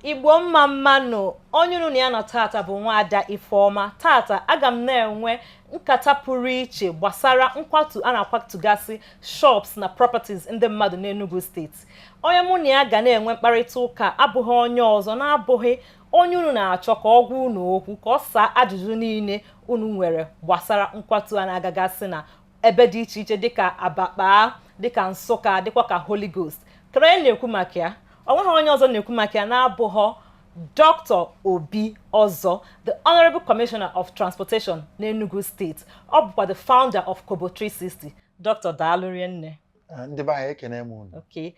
Igbo mma mmanụ onye unu ya nọ tata bụ nwaada Ifeoma. Tata aga m na-enwe nkata pụrụ iche gbasara nkwatu a na-akwatugasị shops na properties ndị mmadụ n'Enugu steeti. Onye mụ na ya ga na-enwe mkparịta ụka abụghị onye ọzọ na-abụghị onye unu na-achọ ka ọ gwa unu okwu ka ọ saa ajụjụ niile unu nwere gbasara nkwatu a na-agagasị na ebe dị iche iche dịka Abakpa, dịka Nsụka, dịkwa ka Holy Ghost. Kere na-ekwu maka ya. Onweghị onye ọzọ na-ekwu maka ya na-abụghị Dr. Obi Ozor, the Honorable Commissioner of Transportation n'Enugu State. Ọ bụkwa the founder of Kobo 360. Dr. Daalụ rinne. Ndị be anyị ekene m unu. Okay.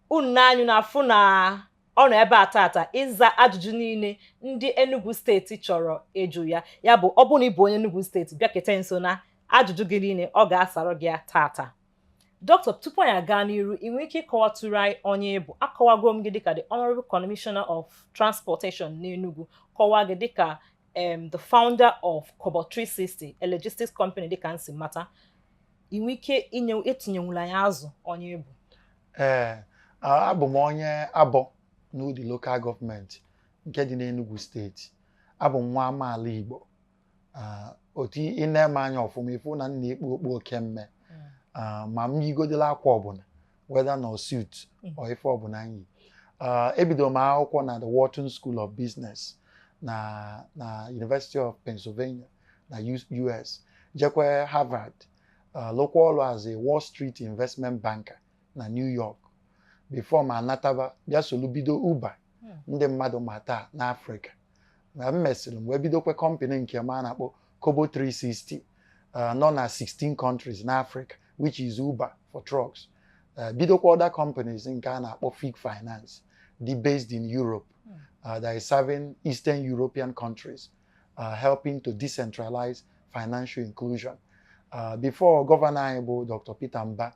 Unu na-anyụ na-afụ na ọ nọ ebe a tata ịza ajụjụ niile ndị Enugu Steeti chọrọ ịjụ ya. Ya bụ ọ bụrụ na ị bụ onye Enugu Steeti bịakete nso na ajụjụ gị niile ọ ga-asara gị ya tata. Dr. tupu anyị aga n'iru, ị nwere ike ịkọwatụrụ anyị onye bụ. Akọwago m gị dịka the Honorable Commissioner of Transportation n'Enugu, kọwaa gị dịka the founder of Kobo 360, a logistics company dịka nsi mata. Ị nwere ike etinyenwula anyị azụ onye bụ. Abụ m onye Abọ n'Udi local government nke dị n'Enugu steeti. Abụ m nwa amaala Igbo. Otu ị na-eme anya ọfụma ifu na nna ekpu okpu oke mme. Ma m yigodela akwa ọbụla, whether na suit or ife ọbụla anyị. Ebido m akwụkwọ na the Wharton School of Business na University of Pennsylvania na US. Jekwe Harvard, lụkwa ọrụ as a Wall Street investment banker na New York. Before ma anataba bịa solu bido Uber ndị mmadụ ma taa n'Africa. Na m mesịrị m wee bidokwe company nke m a na-akpọ Kobo 360 nọ na 16 countries n'Africa, which is Uber for trucks. Bidokwa other companies nke a na-akpọ Fig Finance, dị based in Europe, that is serving Eastern European countries, helping to decentralize financial inclusion. Before Governor anyị bụ Dr. Peter Mba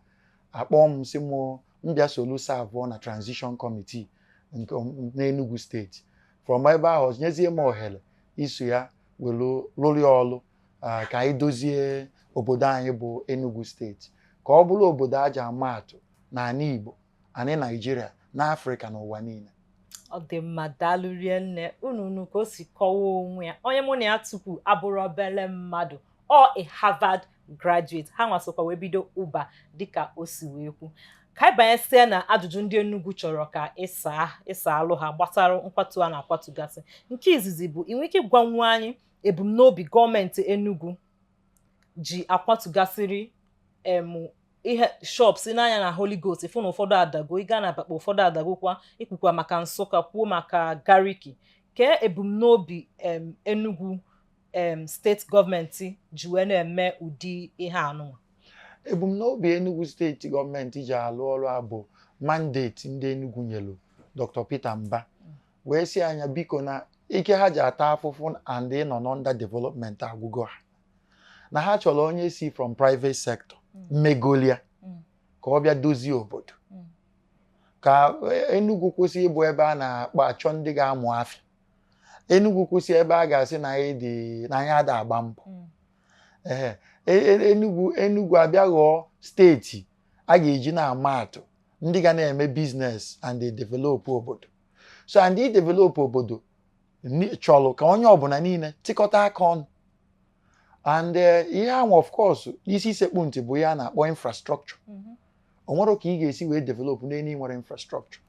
akpọ m sị m mbịa solu serve na Transition Committee n'Enugu State. From ebe ahụ nyezie m ohere iso ya welu rụrụ ọrụ ka anyị dozie obodo anyị bụ Enugu State ka ọ bụrụ obodo aja ama atụ n'ala Igbo, anyị Nigeria, n'Africa n'ụwa niile. Ọ dị mma, daalụ rinne. Unu ka o si kọwaa onwe ya. Onye mụ na ya tupu abụrụ obele mmadụ, ọ a Harvard graduate. Ha nwasokwa wee bido Uber dịka o si wee kwu. Ka anyị banyesịa na ajụjụ ndị Enugu chọrọ ka ịsa alụ ha gbasara nkwatu a na-akwatugasị. Nke izizi bụ ị nwere ike gwanwu anyị ebumnobi gọọmenti Enugu ji akwatugasịrị ihe shops n'anya na Holy Ghost. Ifu na ụfọdụ adago, ị gaa na Abakpa ụfọdụ adagokwa, ikwukwa maka Nsụka, kwuo maka Gariki. Kee ebumnobi Enugu steeti gọọmenti ji wee na-eme ụdị ihe anụnwa? Ebumnobi Enugu steeti gọọmenti ji alụ ọrụ a bụ mandate ndị Enugu nyelu Dr. Peter Mba wee si anya biko na ike ha ji ata afụfụ and ịnọ n'under development agwụgo ha, na ha chọrọ onye si from private sector megolia ka ọ bịa dozie obodo, ka Enugu kwụsị ịbụ ebe a na-akpọ achọ ndị ga-amụ afịa. Enugu kwụsị ebe a ga-asị na anyị ada agba mbọ. Enugu abịa ghọọ steeti a ga-eji na-ama atụ ndị ga na-eme business and develop obodo. So and develop obodo chọrọ ka onye ọbụla niile tikọta aka ọnụ. And ihe ahụ of course isi sekpu ntị bụ ya na-akpọ infrastructure. O nwere ka ị ga-esi wee develop n'enyi nwere infrastructure.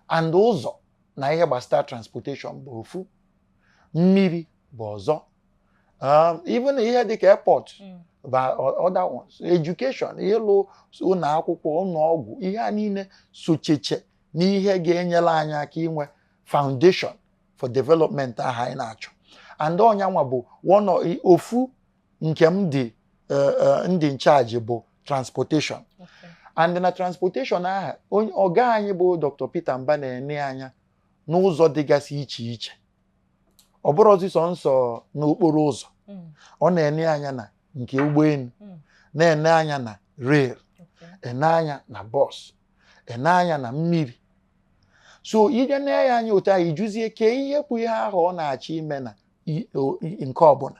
And ụzọ na ihe gbasara transportation bụ ofu, mmiri bụ ọzọ. Even ihe dịka airport but other ones, education, ịlụ ụlọ akwụkwọ, ụlọ ọgwụ, ihe a niile socheche n'ihe ga-enyere anyị aka inwe foundation for development aha anyị na-achọ. And ọnyanwa bụ ofu nke m dị ndị in charge bụ transportation. And na transportation aha ọga anyị bụ Dr. Peter Mba na-ene anya n'ụzọ dịgasị iche iche. Ọ bụrụ ọzọ nsọ n'okporo ụzọ, ọ na-ene anya na nke ụgbọelu, na-ene anya na rail, ene anya na bus, ene anya na mmiri. So ije na ya anya otu ahụ ijuzie ke ihe bụ ihe ahụ ọ na-achọ ime na nke ọbụla.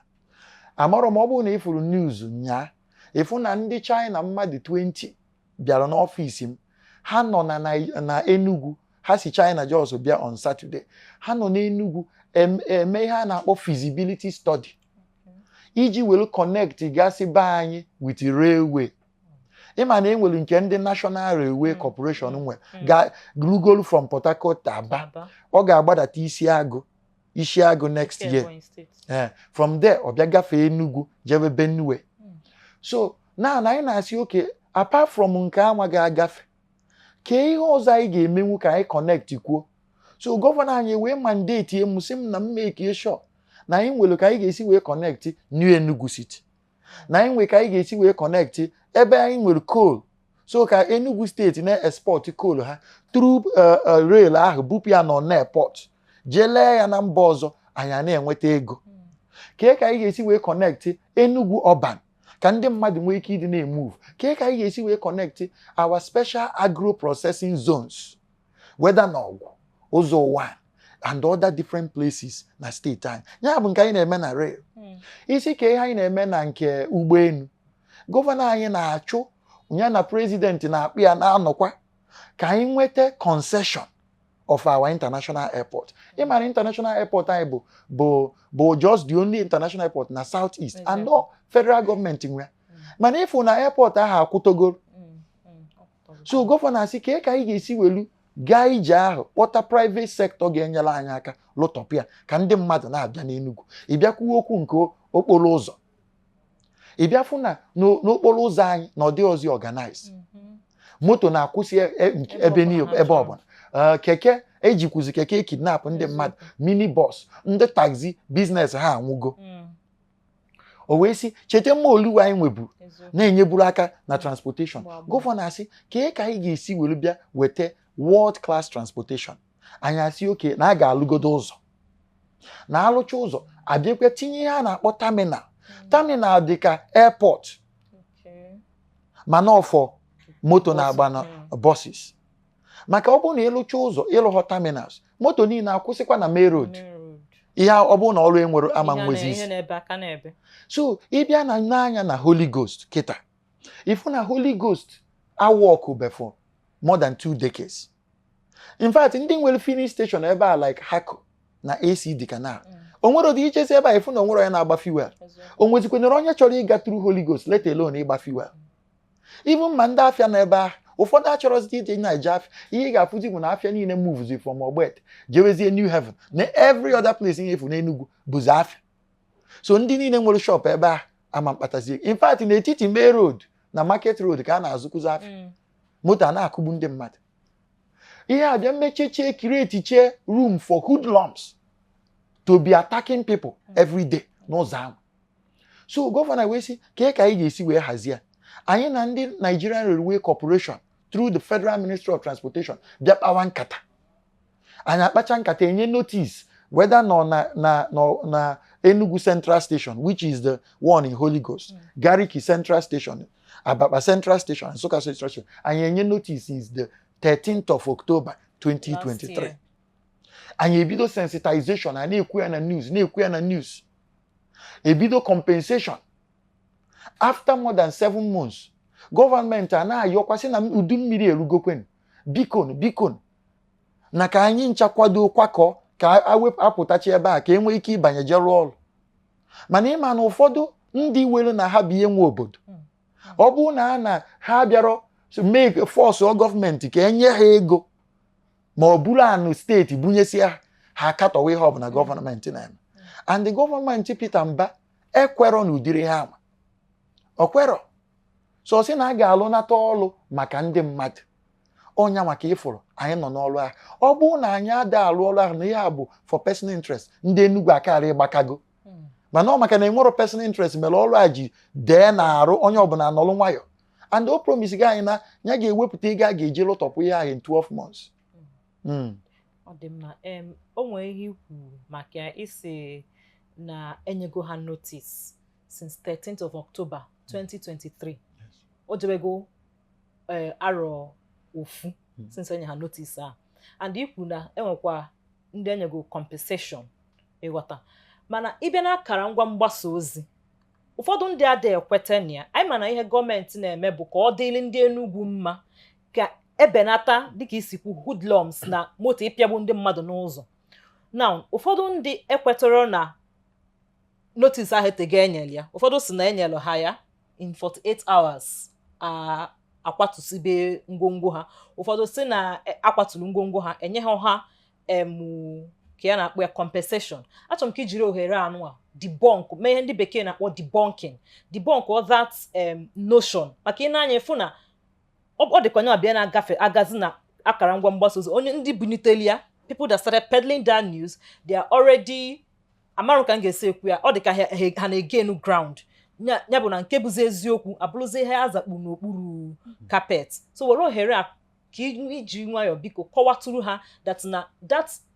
Amarọ m ọ bụrụ na ifuru news nyaa, ifu na ndị China mmadụ 20 bịara n'ọfịs m. Ha nọ na Enugu ha si China just bịa on Saturday ha nọ n'Enugu eme ihe a na-akpọ feasibility study iji welu connect gasị be anyị with railway ịma na enwere nke ndị National Railway Corporation nwe ga rugolu from Port Harcourt to Aba ọ ga-agbadata Isiagụ next year from there ọ bịa gafee Enugu jebe Benue so na anyị na-asị okay apart from nke anwa ga-agafe ka ihe ọzọ anyị ga-emenwu ka anyị connect kwuo so gọvanọ anyị wee mandate emusi m na mmeke sure na anyị nwere ka anyị ga-esi wee connect New Enugu City na anyị nwere ka anyị ga-esi wee connect ebe anyị nwere coal so ka Enugu State na-export coal ha through rail ahụ bupụ ya nọ n'airport jee lee ya na mba ọzọ anyị na-enweta ego ka anyị ga-esi wee connect Enugu urban ka ndị mmadụ nwee ike ịdị na-emove ka anyị ga-esi wee connect our special agro processing zones whether na Ọgwụ ụzọ ụwa and other different places na steeti anyị ya bụ nke anyị na-eme na rail isi ka ihe anyị na-eme na nke ụgbọelu gọvanọ anyị na-achụ ya na president na-akpụ ya na-anọkwa ka anyị nweta concession of our international airport. Ịmara international airport anyị bụ just the only international airport na Southeast and no federal government nwe. Mana ifu na airport ahụ akwụtogoro. So gọvanọ asị ka anyị ga-esi welu gaa ije ahụ kpọta private sector ga-enyere anyị aka lụtọpụ ya ka ndị mmadụ na-abịa n'Enugu. Ịbịakwuo okwu nke okporo ụzọ. Ịbịafụ na n'okporo ụzọ anyị na ọ dị ozi organize. Moto na-akwụsị ebe ọbụla. Keke ejikwuzi keke kidnap ndị mmadụ minibus ndị taxi business ha anwụgo o wee sị cheta mma oluwa anyị nweburu na-enyeburu aka na transportation gọvanọ asị ka anyị ga-esi were bịa weta world class transportation anyị asị oke na a ga-alụgodo ụzọ na alụcha ụzọ abịakwa tinye ihe a na-akpọ terminal dịka airport mana ọfọ moto na-agba na buses maka ọ bụrụ na ịlụcha ụzọ ịlụghọ terminals moto niile akwụsịkwa na main road ihe ọ bụrụ na ọrụ enwere ama nwezi isi so ịbịa na n'anya na Holy Ghost kịta ifu na Holy Ghost awọkụ before more than 2 decades in fact ndị nwere filling station ebe a like Hako na AC Canal o nwere ụdị ichesi ebe a ifu na onwere onye na-agba fuel o nwezikwenere onye chọrọ ịga through Holy Ghost let alone ịgba fuel even ma ndị afịa n'ebe ahụ ụfọdụ achọrọzi ije Naija afịa ihe ị ga-afụzi bụ na afịa niile moves from Ogbete jewezie New Haven na every other place ihe efu n'Enugu bụzi afịa so ndị niile nwere shop ebe a ama mkpatazie in fact n'etiti main road na market road ka a na-azụkụzi afịa moto a na-akụgbu ndị mmadụ ihe a bịa mmecheche create room for hoodlums to be attacking people every day n'ụzọ ahụ so gọvanọ wee sị ka anyị ga-esi wee hazie anyị na ndị Nigerian Railway Corporation through the Federal Ministry of Transportation bịa kpawa nkata anyị akpacha nkata enye notice whether na Enugu Central Station which is the one in Holy Ghost Gariki Central Station Ababa Central Station Nsukka Central Station anyị enye notice is the 13th of October 2023 anyị ebido sensitization a na-ekwu ya na news ebido compensation after more than 7 months gọọmenti a na-ayọkwasị na udu mmiri erugokwen bikon na ka anyị nchakwado kwakọ ka apụtachi ebe a ka enwee ike ịbanye je rụọ ọrụ mana ịma na ụfọdụ ndị were na ha bụ ihe nwe obodo ọ bụrụ na ha bịarọ make force gọọmenti ka enye ha ego ma ọ bụrụ anụ steeti bunyesia ha katọwa ihe ọbụla gọọmenti na-eme and the gọọmenti Peter Mba ekwerọ na ụdịrị ha ama okwero so si na a ga-alụ nata ọlụ maka ndị mmadụ onya maka ịfụrụ anyị nọ n'ọlụ ahụ ọ bụrụ na anyị ada alụ ọlụ ahụ na ihe a bụ for personal interest ndị Enugu akarị ịgbakago mana ọ maka na enwero personal interest mere ọlụ a ji dee na arụ onye ọbụla nọlụ nwayọ and o promise gị anyị na ya ga-ewepụta ego a ga-eji lụtọpụ ihe ahụ in 12 months ọ dị mma o nwere ihe ikwu maka isi na enyego ha notice since 13th of October 2023 o jebego arọ ofu since enye ha notice a and ikwu na enwekwa ndị enyego compensation ịghọta mana ịbịa na akara ngwa mgbasa ozi ụfọdụ ndị adịghị ekweta na ya anyị ma na ihe gọọmenti na-eme bụ ka ọ dịrị ndị Enugu mma ka ebenata dịka isikwu hoodlums na moto ịpịagbu ndị mmadụ n'ụzọ. Now ụfọdụ ndị ekwetara na notice ahụ etega enyere ya, ụfọdụ si na enyere ha ya in 48 hours akwatusibe ngwongwo ha, ụfọdụ si na akwaturu ngwongwo ha enye ha ka ya na-akpọ ya compensation. Achọrọ m ka ijiri ohere anụ a debunk, mee ihe ndị bekee na-akpọ debunk all that notion, maka ị na-anya efu na ọ dịka onye ọbịa na-agafe agazi na akara ngwa mgbasa ozi, onye ndị buniteli ya, people that started peddling that news, they are already amarụ ka m ga-esi ekwu ya, ọ dịka ha na-egenu ground ya bụ na nke bụzi eziokwu abụrụzi ihe azakpu n'okpuru carpet. So were ohere a ka iji nwayọ biko kọwatụrụ ha that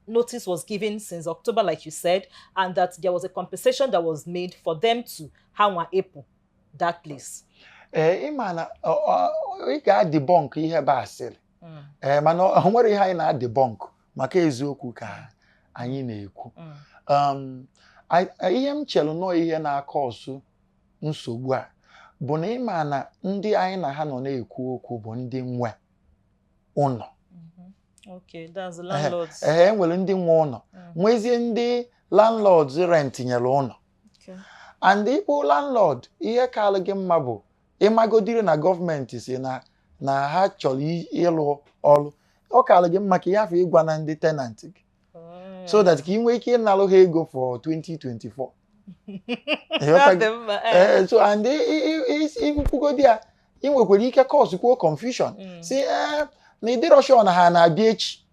notice was given since October, like you said, and that there was a compensation that was made for them to ha April that place. Imana ị ga-debunk ihe bụ asịrị. Mana o nwere ihe anyị na-debunk maka eziokwu ka anyị na-ekwu. Ihe m chelụ nọ ihe na-aka ọsụ nsogbu a bụ na ịma na ndị anyị na ha nọ na-ekwu okwu bụ ndị nwe ụlọ. Okay, that's the landlords. Nwere ndị nwe ụlọ, nwezie ndị landlords rent nyere ụlọ. And ịbụ landlord, ihe kalụ gị mma bụ ịmagodiri na gọọmenti si na ha chọrọ ịlụ ọrụ, ọ kalụ gị mma ka ihe afọ ịgwa na ndị tenant gị, so that ka ị nwee ike ịnalụ ha ego for 2024. So and ikwugodi ya, ị nwekwara ike cause kwuo confusion si na ịdịrọ sure na ha na-abịa echi,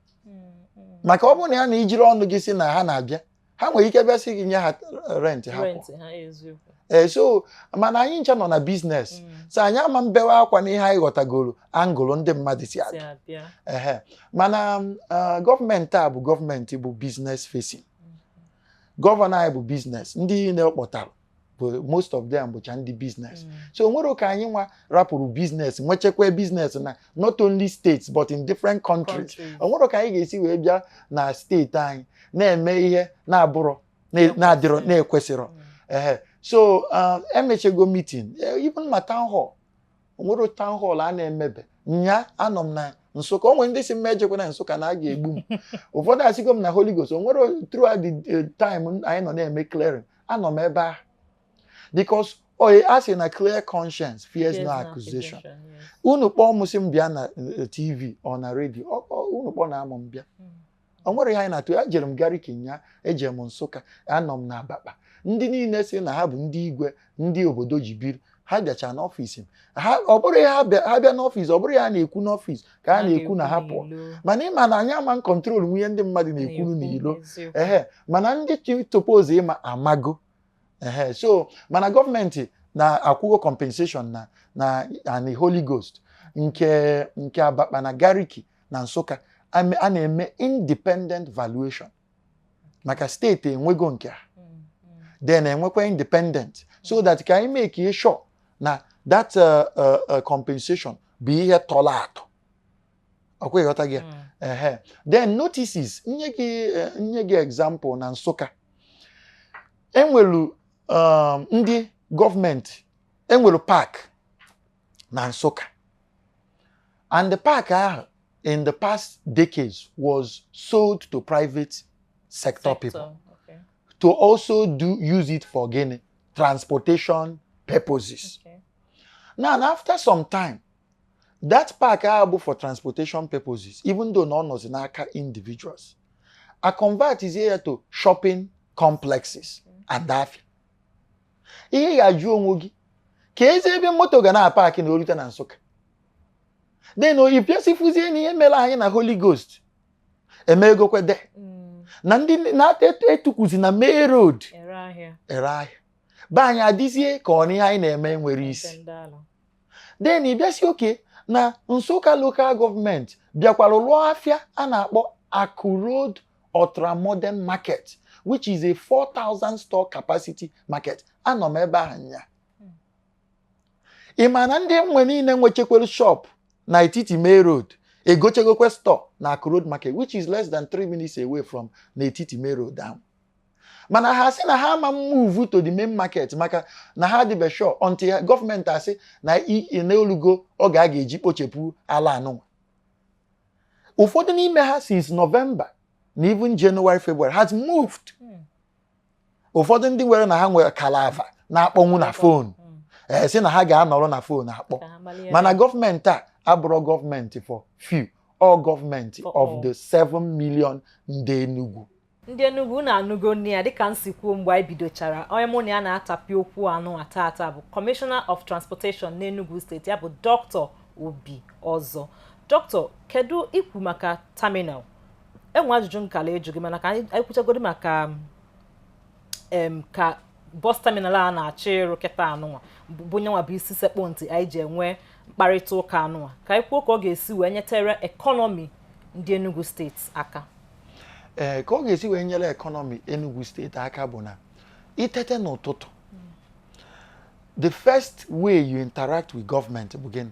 maka ọ bụrụ na ya na ijiri ọnụ gị si na ha na-abịa, ha nwere ike bịa sị gị nye ha rent ha. So mana anyị ncha nọ na business, so anyị ama mbewe akwa na ihe anyị ghọtagoro angụlụ ndị mmadụ si abịa. Mana gọọmenti a bụ gọọmenti bụ business facing. Gọvanọ anyị bụ business, ndị na-ekpọtara bụ most of them bụcha ndị business. So nwere ka anyị nwa rapụrụ business, nwechekwa business na not only states but in different countries. Nwere ka anyị ga-esi wee bịa na steeti anyị na-eme ihe na-abụrụ na-adịrọ na-ekwesịrọ. So emechego meeting, even ma town hall, nwere town hall a na-emebe nya anọ m na Nsụka. O nwere ndị si mmejekwa na Nsụka na a ga-egbu m. Ụfọdụ asịgo m na Holy Ghost. O nwere throughout the time anyị nọ na-eme clearing, anọ m ebe ahụ. Because a sị na clear conscience fears no accusation. Unu kpọọ m sị m bịa na TV ọ na radio, unu kpọọ na amụ m bịa. O nwere ihe anyị na-atụ. Ejere m Gariki nya, eje m Nsụka, anọ m na Abakpa. Ndị niile sị na ha bụ ndị igwe, ndị obodo ji biri, ha bịacha n'ọfịs m. Ọ bụrụ ya ha bịa n'ọfịs, ọ bụrụ ya na-ekwu n'ọfịs ka ha na-ekwu na ha pụọ. Mana ịma na anyị ama kọntrol nwunye ndị mmadụ na-ekwuru n'ilo. Mana ndị topose ịma amago. So mana gọọmenti na-akwụgo compensation na Holy Ghost nke Abakpa na Gariki na Nsụka, a na-eme independent valuation maka steeti enwego nke ha. Then enwekwa independent, so that ka anyị make sure na that compensation bụ ihe tọrọ atọ. Ọkwa ịghọta gị. Then notices, nye gị example na Nsụka. Enwelu ndị gọọmenti, enwelu park na Nsụka, and the park ahụ in the past decades was sold to private sector people. To also use it for transportation purposes. Now, after some time, that park able for transportation purposes, even though none was in individuals, are converted here to shopping complexes and that. Ihe ya jụọ onwe gị ka ebe moto ga na-park na Olute na Nsụka. Then if you see fuzie na ihe mere anyị na Holy Ghost emegokwe de. Na ndị na-etukwuzi na Main Road ere ahịa ba anyị adịzie ka ọ na ihe anyị na-eme nwere isi. Then ị bịasị oke na Nsụka local government bịakwara lụọ afịa a na-akpọ Aku Road Ultra-Modern Market, which is a 4,000 store capacity market. Anọ m ebe ahụ nya. Ị ma na ndị nwe niile nwechekwere shop na etiti Main Road egochegokwe store na Aku Road Market, which is less than 3 minutes away from n'etiti Main Road down. Mana ha sị na ha ma move to the main market maka na ha dịbe sure until government asị na olugo ọ ga-eji kpochepụ ala anụnwa. ụfọdụ n'ime ha since November and even January, February has moved. Ụfọdụ ndị nwere na ha nwere kalava na-akpọnwụ na phone. Si na ha ga-anọrọ na phone akpọ. Mana gọọmenti a abụrụ gọọmenti for few, all gọọmenti of the 7 million ndị Enugu. Ndị Enugu na-anụgo nne ya dịka nsikwuo mgbe anyị bidochara. Onye mụ na ya na-atapi okwu anụ atata bụ Commissioner of Transportation n'Enugu State, ya bụ Dr. Obi Ozor. Dr. kedu ikwu maka terminal? Enwe ajụjụ nkala eju gị mana ka anyị kwuchagodi maka ka bus terminal a na-achọ ịrụ kịta anụnwa bụ nyanwa bụ isi sekpụ ntị anyị ji enwe mkparịta ụka anụnwa ka anyị kwuo ka ọ ga-esi wee nyetere ekọnọmi ndị Enugu steeti aka. Ka ọ ga-esi wee nyere ekọnọmi Enugu steeti aka bụ na itete n'ụtụtụ. The first way you interact with government bụ gịnị?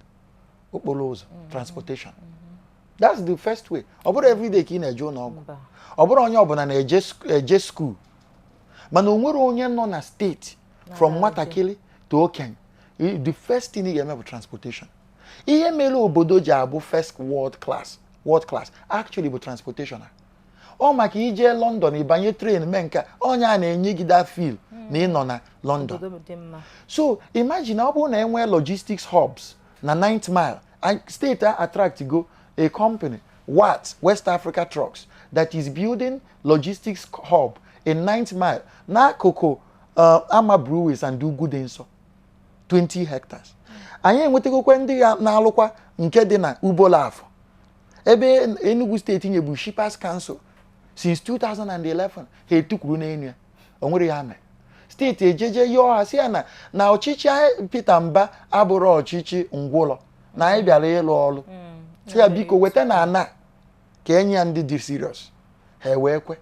Okporo ụzọ, transportation. That's the first way. Ọ bụrụ everyday ka ị na-eje ụlọ ọgwụ. Ọ bụrụ onye ọbụla na-eje school. Mana o nwere onye nọ na steeti from nwatakịrị to okenye. The first thing ị ga-eme bụ transportation. Ihe mere obodo ji abụ first world class actually bụ transportation. Ọ maka ije London ịbanye train mee nke onye a na-enye gị that feel na ị nọ na London. So imagine ọ bụrụ na enwee logistics hubs na 9th mile, state attract go a company, West Africa Trucks, that is building logistics hub in 9th mile n'akụkụ Ama Breweries and Ugwu dị nso 20 hectares. Anyị enwetegokwe ndị na-alụkwa nke dị na Ubolafọ ebe Enugu steeti nyebu Shippers Council since 2011 ha etukwuru n'enu ya o nwere ya mee. Steeti ejeje yọọ ha si ya na ọchịchị Peter Mba abụrụ ọchịchị ngwụlọ na anyị bịara ịlụ ọrụ si ya biko weta na ana ka enye ya ndị dị serious ha wee kwe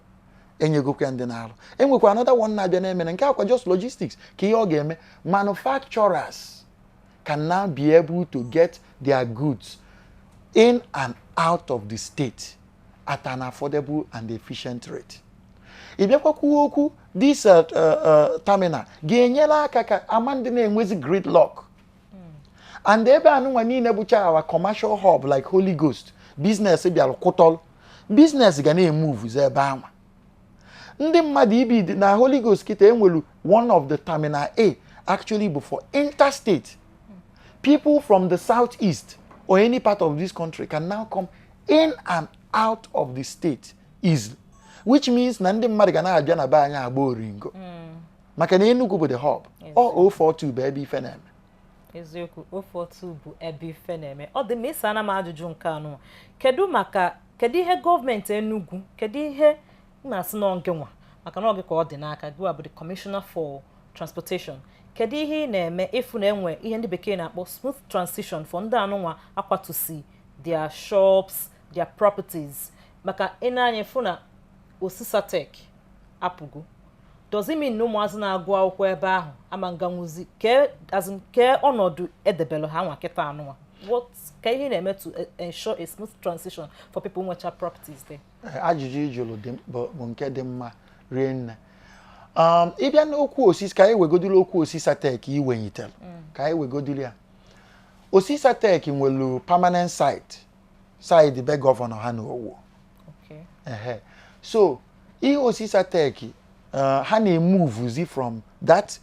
enyegokwa ndị na-alụ. Enwekwa another one na-abịa na-eme na nke akwa just logistics ka ihe ọ ga-eme. Manufacturers can now be able to get their goods in and out of the state at an affordable and efficient rate. Ịbịakwa kwuo okwu this terminal ga-enyere aka ka amandị na-enwezi gridlock. And ebe anụnwa niile bụcha our commercial hub like Holy Ghost business bịara kwụtọlụ business ga na-emove ebe ahụ. Ndị mmadụ ibi na Holy Ghost kita enwelu one of the terminal A actually bụ for interstate. People from the southeast or any part of this country can now come in and out of the state easily, which means na ndị mmadụ ga na-abịa na be anyị agba oringo maka na Enugu bụ the hub. Ọ 042 bụ ebe ife na-eme. Eziokwu 042 bụ ebe ife na-eme. Ọ dị m ịsa na m ajụjụ nke anụ. Kedu ihe gọọmenti Enugu, kedu ihe na-asị n'oge nwa maka na oge ka ọ dị n'aka gị bụ the Commissioner for Transportation. Kedu ihe ị na-eme ịfụ na enwe ihe ndị bekee na-akpọ smooth transition for ndị anụnwa akwatusi their shops, their properties, maka ị na-anya ịfụ na Osisatek apụgo. Does it mean na ụmụazị na-agụ akwụkwọ ebe ahụ ama nganwuzi ke ọnọdụ edebelu ha nwa kịta anụnwa? What ka ihe na-eme to ensure a smooth transition for people nwecha properties there? Ajụjụ ijulu bụ nke dị mma rie nne. Ịbịa n'okwu osisi ka anyị wegodili okwu Osisatek iwenyitere ka anyị wegodili ya. Osisatek nwere permanent site be gọvanọ ha n'Owo. Okay. So ihe Osisatek ha na-emove from that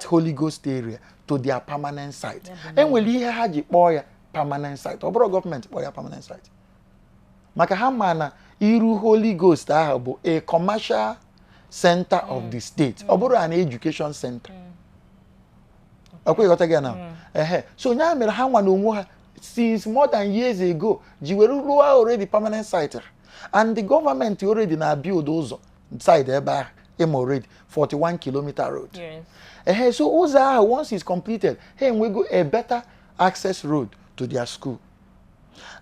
Holy Ghost area to their permanent site. Enwere ihe ha ji kpọọ ya permanent site. Ọ bụrụ gọọmenti kpọọ ya permanent site. Maka ha ma na iru Holy Ghost ahụ bụ a commercial center of the state. Ọ bụrụ an education center. Okay, got again now. So nya mere ha nwa n'onwe ha since more than years ago ji were ruo already permanent site. And the government already na build ụzọ side ebe ahụ em already 41 kilometer road. Yes. So ụzọ ahụ once it's completed, we go a better access road to their school.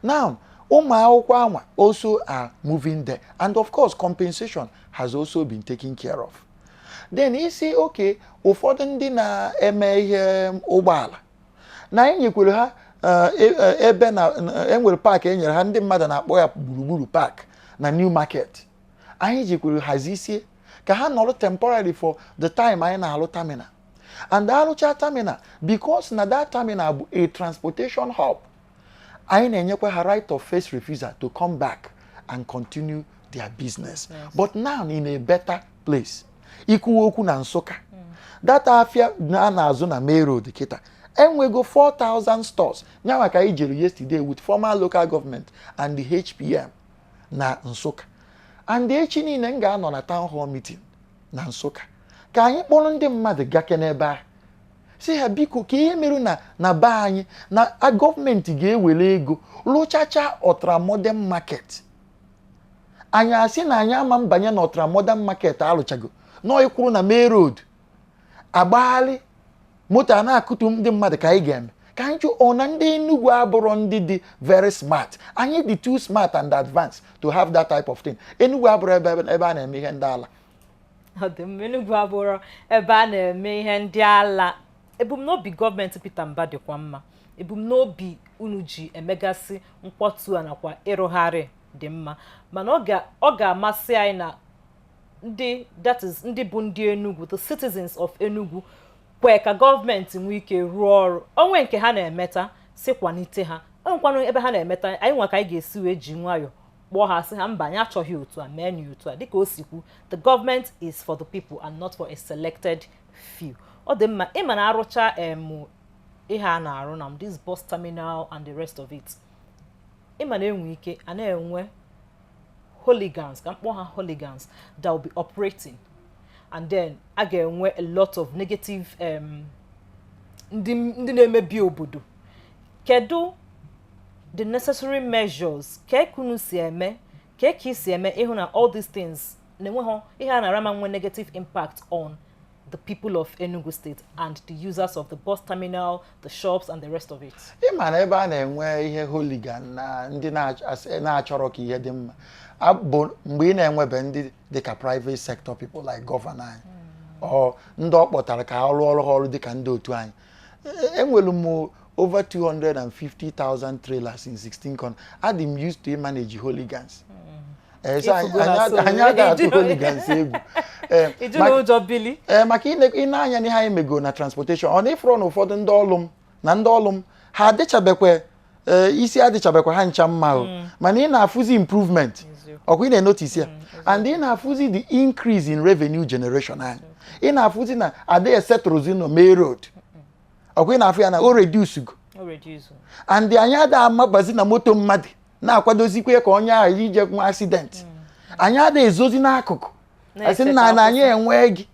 Now, ụmụ akwụkwọ anwa also are moving there, and of course compensation has also been taken care of. Then you see, okay, ụfọdụ ndị na-eme ihe ụgbọala na enyekwere ha ebe na enwere park enyere ha ndị mmadụ na-akpọ ya gburugburu park na New Market. Anyị jikwere hazisie ka ha nọrọ temporary for the time anyị na-alụ terminal. And alụcha terminal because na that terminal bụ a transportation hub. anyị na-enyekwa ha right of first refusal to come back and continue their business. But now in a better place. Ikwuwa okwu na Nsụka. That afia na-azụ na Main Road kita. Enwego 4,000 stores. Nyawa ka ijere yesterday with former local government and the HPM na Nsụka. And echi niile m ga-anọ na town hall meeting na Nsụka. Ka anyị kpọrọ ndị mmadụ gake n'ebe a. Si ha biko ka ihe merụ na be anyị na gọọmenti ga-ewere ego lụchacha ultra-modern market. Anyị asị na anyị ama mbanye na ultra-modern market alụchago. Nọ ikwuru na Main Road. Agbali moto a na-akụtu ndị mmadụ ka anyị ga-eme. Ka anyị jụ na ndị Enugu abụrụ ndị dị very smart. Anyị dị too smart and advanced to have that type of thing. Enugu abụrụ ebe a na-eme ihe ndị ala. Enugu abụrụ ebe a na-eme ihe ndị ala. Ebumnobi gọọmenti Peter Mba dịkwa mma. Ebumnobi unu ji emegasị mkpọtụ a nakwa ịrụgharị dị mma. Mana ọ ga-amasị anyị na ndị bụ ndị Enugu, the citizens of Enugu, kwe ka gọọmenti nwee ike rụọ ọrụ. Onwe nke ha na-emeta si kwanite ha. Onwekwanụ ebe ha na-emeta anyị nwa ka anyị ga-esi wee ji nwayọ kpọọ ha sị ha mba anyị achọghị otu a mee nye otu a. Dịka o si kwu, the government is for the people and not for a selected few. Ọ dị mma ịma na arụcha ihe a na-arụ na this bus terminal and the rest of it. Ịma na enwe ike a na-enwe hooligans, ka mkpọ ha hooligans, that will be operating, and then a ga-enwe a lot of negative ndị na-emebi obodo. Kedu the necessary measures ka ekunu si eme ka si eme ịhụ na all these things na-enwe ihe a na-arama nwe negative impact on the people of Enugu State and the users of the bus terminal, the shops and the rest of it? Ịma na ebe a na-enwe ihe hooligan na ndị na-achọrọ ka ihe dị mma abụ mgbe ị na-enwebe ndị dịka private sector people like governor anyị or ndị ọ kpọtara ka ha rụọ ọrụ dịka ndị otu anyị. Enwere m over 250,000 trailers in 16 countries. I'm used to manage hooligans. So anyị ga-atụ hooligans egwu. Maka ị na-anya n'ihe anyị mego na transportation ọ na-efuru na ụfọdụ ndị ọlụ m ha adịchabekwe isi adịchabekwe ha ncha mma o mana ị na-afụzi improvement ọkwa ị na-enotice ya and ị na-afụzi the increase in revenue generation anyị ị na-afụzi na adịghị settlezi na Main Road ọkwa ị na-afụ ya na o reduce go and anyị ada amabazi na moto mmadụ na-akwadozikwe ka onye ahụ ije nwa accident anyị ada ezozi n'akụkụ asị na anyị enwe gị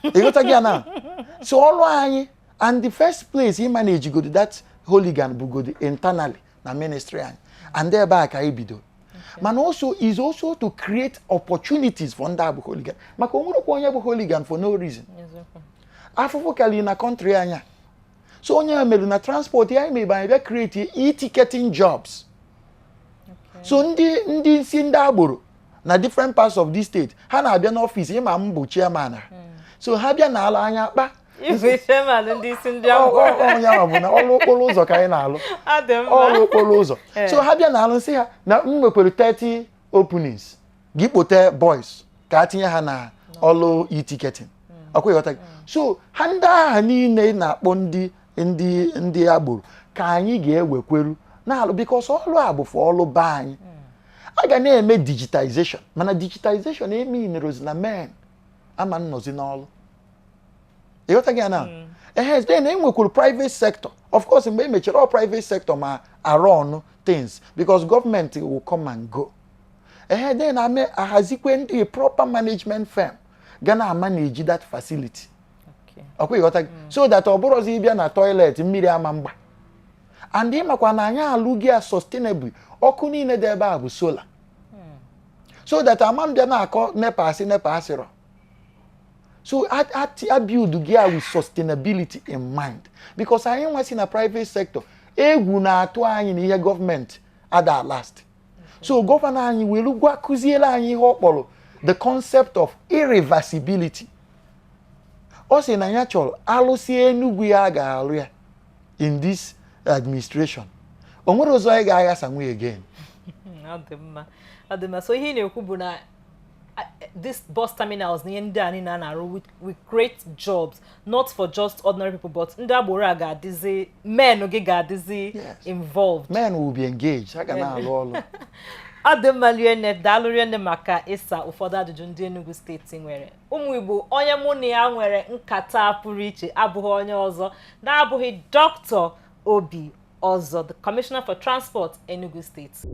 ịghọta gị na so ọrụ anyị and the first place he manage go that hooligan bugodi internally na ministry anyị and ebe a ka anyị bido mana also is also to create opportunities for ndị abụ hooligan maka onwerekwa onye bụ hooligan for no reason afụfụ kali na country anya so onye mere na transport ya ime bịa create e-ticketing jobs so ndị isi ndị agboro na different parts of this state ha na-abịa n'ọfịs ịma m bụ chairman so ha bịa n'ala anya kpa onye ahụ bụ na ọrụ okporo ụzọ ka anyị na-alụ ọrụ okporo ụzọ so ha bịa n'alụ nsị ha na m nwekwara 30 openings gị kpote boys ka a tinye ha na ọrụ e-ticketing ọkwa ịghọta so ha ndị agha niile na-akpọ ndị agboro ka anyị ga-ewekweru na-alụ because ọrụ a bụ for ọrụ be anyị a ga na-eme digitization mana digitization eme inerozi na men ama nnọzi n'ọrụ ịghọta gị na then enwekwuru private sector of course mgbe emechara all private sector ma arụ things because government will come and go then ahazikwe ndị proper management firm ga na-manage that facility ọkwa ịghọta gị so that ọ bụrụzi ịbịa na toilet mmiri ama mgba and ịmakwa na anyị alụghị ya sustainably ọkụ niile dị ebe a bụ solar so that ama mbịa na-akọ nepa asịrọ so I build gear with sustainability in mind because anyị nwasị na private sector egwu na-atụ anyị na ihe gọọmenti ada last so gọvanọ anyị were gwa kụziere anyị ihe ọ kpọrọ the concept of irreversibility ọ sị na ya chọrọ alụsị Enugu ya ga-alụ ya in this administration o nwere ụzọ anyị ga-aghasa nwe again ọ dị mma so ihe na-ekwu bụ na this bus terminals na ndị a niile na-arụ with great jobs, not for just ordinary people, but ndị agboro a ga-adịzi, men gị ga-adịzi involved. Men will be engaged. Ha ga na-alụ ọlụ. Ademaliene daluriene maka ịsa ụfọdụ ajụjụ ndị Enugu steeti nwere. Ụmụ Igbo, onye mụ na ya nwere nkata pụrụ iche abụghị onye ọzọ na-abụghị Dr. Obi Ozor, the Commissioner for Transport, Enugu State.